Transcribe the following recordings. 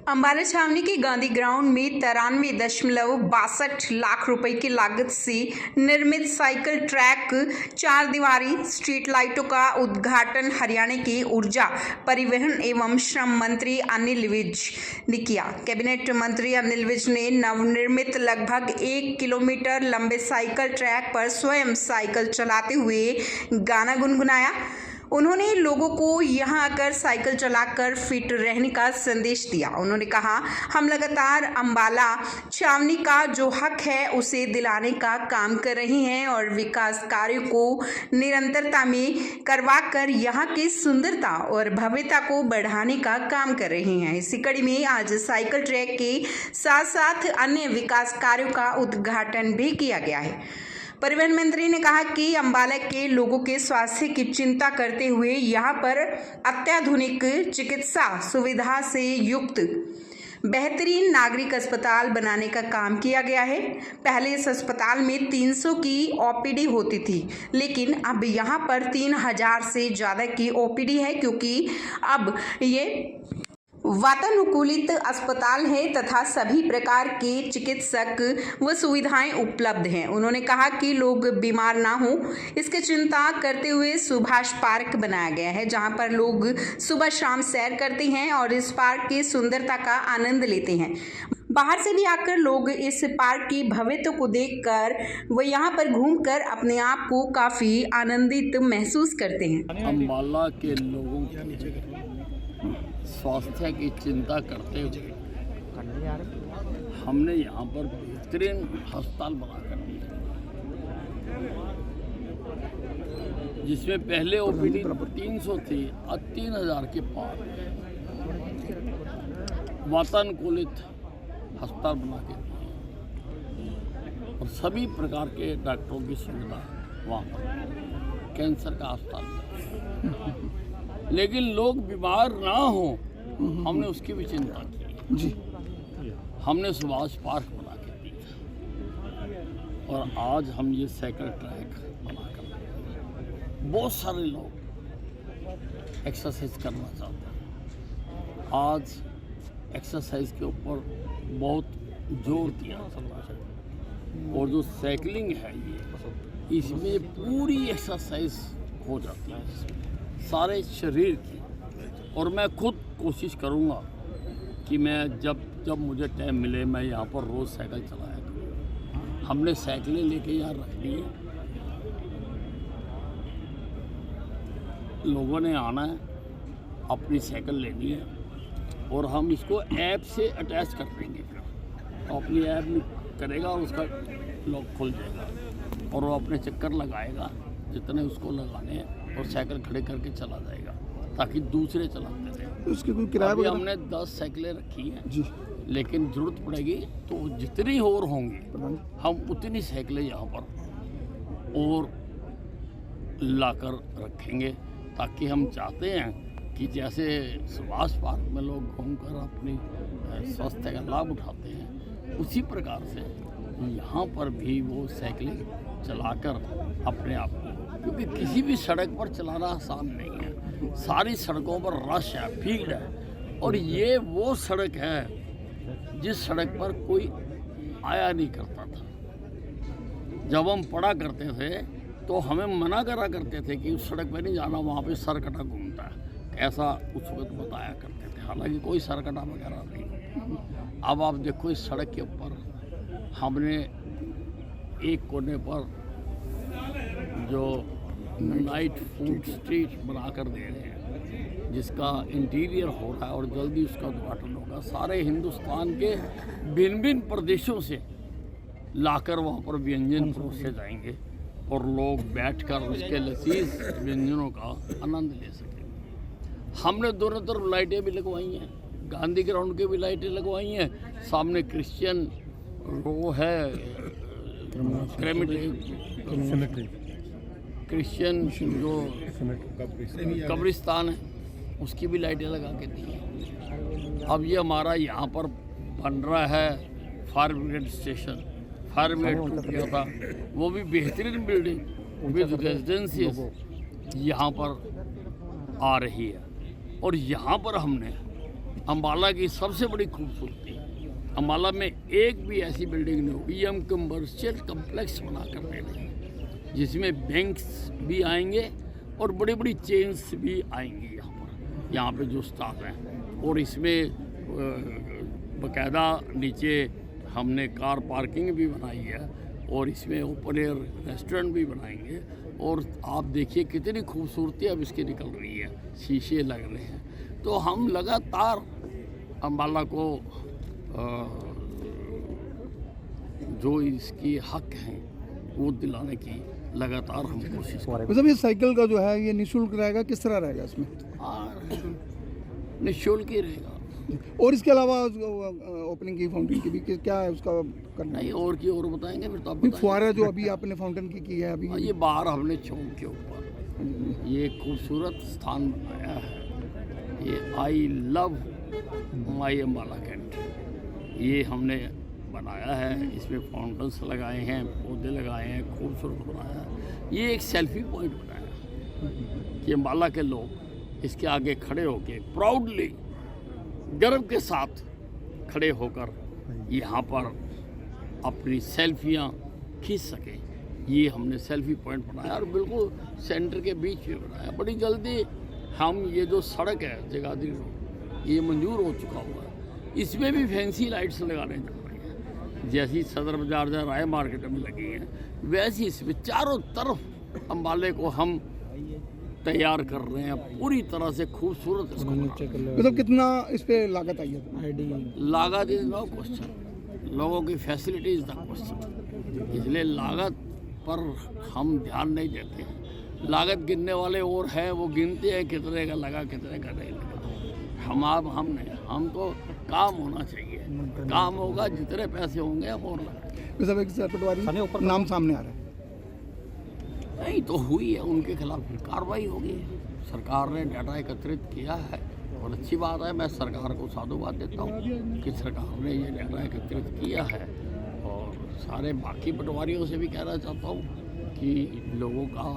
अंबाला छावनी के गांधी ग्राउंड में 93.62 लाख रुपए की लागत से निर्मित साइकिल ट्रैक, 4 दीवारी स्ट्रीट लाइटों का उद्घाटन हरियाणा के ऊर्जा, परिवहन एवं श्रम मंत्री अनिल विज ने किया। कैबिनेट मंत्री अनिल विज ने नवनिर्मित लगभग 1 किलोमीटर लंबे साइकिल ट्रैक पर स्वयं साइकिल चलाते हुए गाना गुनगुनाया। उन्होंने लोगों को यहां आकर साइकिल चलाकर फिट रहने का संदेश दिया। उन्होंने कहा, हम लगातार अंबाला छावनी का जो हक है उसे दिलाने का काम कर रहे हैं और विकास कार्यों को निरंतरता में करवाकर यहां की सुंदरता और भव्यता को बढ़ाने का काम कर रहे हैं। इसी कड़ी में आज साइकिल ट्रैक के साथ साथ अन्य विकास कार्यों का उद्घाटन भी किया गया है। परिवहन मंत्री ने कहा कि अंबाला के लोगों के स्वास्थ्य की चिंता करते हुए यहां पर अत्याधुनिक चिकित्सा सुविधा से युक्त बेहतरीन नागरिक अस्पताल बनाने का काम किया गया है। पहले इस अस्पताल में 300 की ओपीडी होती थी, लेकिन अब यहां पर 3000 से ज़्यादा की ओपीडी है, क्योंकि अब ये वातानुकूलित अस्पताल है तथा सभी प्रकार के चिकित्सक व सुविधाएं उपलब्ध हैं। उन्होंने कहा कि लोग बीमार ना हो, इसकी चिंता करते हुए सुभाष पार्क बनाया गया है, जहां पर लोग सुबह शाम सैर करते हैं और इस पार्क की सुंदरता का आनंद लेते हैं। बाहर से भी आकर लोग इस पार्क की भव्यता को देखकर व यहाँ पर घूमकर अपने आप को काफी आनंदित महसूस करते हैं। अंबाला के लोगों की स्वास्थ्य की चिंता करते हुए हमने यहाँ पर बेहतरीन अस्पताल बनाकर दिया, जिसमें पहले ओपीडी 300 थी, अब 3000 के पार वातानुकूलित अस्पताल बना के दिए और सभी प्रकार के डॉक्टरों की सुविधा वहाँ पर, कैंसर का अस्पताल। लेकिन लोग बीमार ना हो, हमने उसकी भी चिंता की जी। हमने सुभाष पार्क बना के दिया और आज हम ये साइकिल ट्रैक बनाकर बहुत सारे लोग एक्सरसाइज करना चाहते हैं। आज एक्सरसाइज के ऊपर बहुत जोर दिया जाता है और जो साइकिलिंग है ये, इसमें पूरी एक्सरसाइज हो जाती है सारे शरीर की। और मैं खुद कोशिश करूँगा कि मैं जब मुझे टाइम मिले मैं यहाँ पर रोज़ साइकिल चलाया करूँ। हमने साइकिलें लेके यहाँ रख ली है, लोगों ने आना है, अपनी साइकिल लेनी है और हम इसको ऐप से अटैच कर देंगे। तो अपनी ऐप में करेगा और उसका लॉक खुल जाएगा और वो अपने चक्कर लगाएगा जितने उसको लगाने हैं और साइकिल खड़े करके चला जाएगा ताकि दूसरे चलाते रहें। उसकी कोई किराया अभी हमने 10 साइकिलें रखी हैं जी, लेकिन ज़रूरत पड़ेगी तो जितनी और होंगी हम उतनी साइकिलें यहाँ पर और लाकर रखेंगे, ताकि हम चाहते हैं कि जैसे सुभाष पार्क में लोग घूमकर अपनी स्वास्थ्य का लाभ उठाते हैं, उसी प्रकार से यहाँ पर भी वो साइकिलिंग चलाकर अपने आप को, क्योंकि किसी भी सड़क पर चलाना आसान नहीं है। सारी सड़कों पर रश है, भीड़ है और ये वो सड़क है जिस सड़क पर कोई आया नहीं करता था। जब हम पढ़ा करते थे तो हमें मना करा करते थे कि उस सड़क पर नहीं जाना, वहाँ पे सरकटा घूमता है, ऐसा उस वक्त बताया करते थे। हालांकि कोई सरकटा वगैरह नहीं। अब आप देखो इस सड़क के ऊपर हमने एक कोने पर जो नाइट फूड स्ट्रीट बनाकर दे रहे हैं, जिसका इंटीरियर हो रहा है और जल्दी उसका उद्घाटन होगा। सारे हिंदुस्तान के भिन्न भिन्न प्रदेशों से लाकर वहाँ पर व्यंजन परोसे जाएंगे और लोग बैठकर उसके लजीज व्यंजनों का आनंद ले सकेंगे। हमने दोनों तरफ लाइटें भी लगवाई हैं, गांधी ग्राउंड के भी लाइटें लगवाई हैं। सामने क्रिश्चियन वो है क्रिश्चियन जो कब्रिस्तान है, उसकी भी लाइटें लगा के दी हैं। अब ये हमारा यहाँ पर बन रहा है fire brigade station, fire brigade टूट गया था, वो भी बेहतरीन बिल्डिंग विद रेजिडेंसीज यहाँ पर आ रही है और यहाँ पर हमने अम्बाला की सबसे बड़ी खूबसूरती, अम्बाला में एक भी ऐसी बिल्डिंग नहीं होगी, ये हम कमर्शियल कम्प्लेक्स बना कर दे रहे हैं जिसमें बैंक्स भी आएंगे और बड़ी बड़ी चेन्स भी आएंगी यहाँ पे जो स्टाफ हैं। और इसमें बाकायदा नीचे हमने कार पार्किंग भी बनाई है और इसमें ओपन एयर रेस्टोरेंट भी बनाएंगे। और आप देखिए कितनी खूबसूरती अब इसकी निकल रही है, शीशे लग रहे हैं। तो हम लगातार अम्बाला को जो इसकी हक हैं वो दिलाने की लगातार हम कोशिश कर रहे हैं। मतलब ये साइकिल का जो है ये निःशुल्क रहेगा, किस तरह रहेगा इसमें? निःशुल्क ही रहेगा। और इसके अलावा ओपनिंग की फाउंटेन की भी क्या है उसका करना? नहीं, और की और बताएंगे फिर तो आप भी बताएंगे। फुहारा जो अभी आपने फाउंटेन की है अभी, ये बाहर हमने चौक के ऊपर ये खूबसूरत स्थान बनाया है। ये I love my Ambala cantt ये हमने बनाया है। इसमें फाउंटेन्स लगाए हैं, पौधे लगाए हैं, खूबसूरत बनाया है। ये एक सेल्फी पॉइंट बनाया है कि अम्बाला के लोग इसके आगे खड़े होकर प्राउडली गर्व के साथ खड़े होकर यहाँ पर अपनी सेल्फियाँ खींच सकें। ये हमने सेल्फी पॉइंट बनाया और बिल्कुल सेंटर के बीच में बनाया। बड़ी जल्दी हम ये जो सड़क है जगाधरी रोड ये मंजूर हो चुका हुआ है, इसमें भी फैंसी लाइट्स लगाने जा रहे हैं। जैसी सदर बाजार या राय मार्केट में लगी हैं वैसी इसमें चारों तरफ अम्बाले को हम तैयार कर रहे हैं पूरी तरह से खूबसूरत इसको बना रहे हैं। मतलब कितना इस पे लागत आई है? लागत इज नो क्वेश्चन, लोगों की फैसिलिटी इज द क्वेश्चन। इसलिए लागत पर हम ध्यान नहीं देते हैं। लागत गिनने वाले और हैं, वो गिनते हैं कितने का लगा कितने का नहीं लगा। हम नहीं, हमको काम होना चाहिए। काम होगा, जितने पैसे होंगे हम और लगाएंगे। सब एक पटवारी नाम सामने आ रहा है, नहीं तो हुई है, उनके खिलाफ फिर कार्रवाई होगी। सरकार ने डाटा एकत्रित किया है और अच्छी बात है। मैं सरकार को साधुवाद देता हूँ कि सरकार ने ये डाटा एकत्रित किया है। और सारे बाकी पटवारियों से भी कहना चाहता हूँ कि लोगों का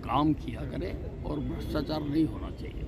काम किया करें और भ्रष्टाचार नहीं होना चाहिए।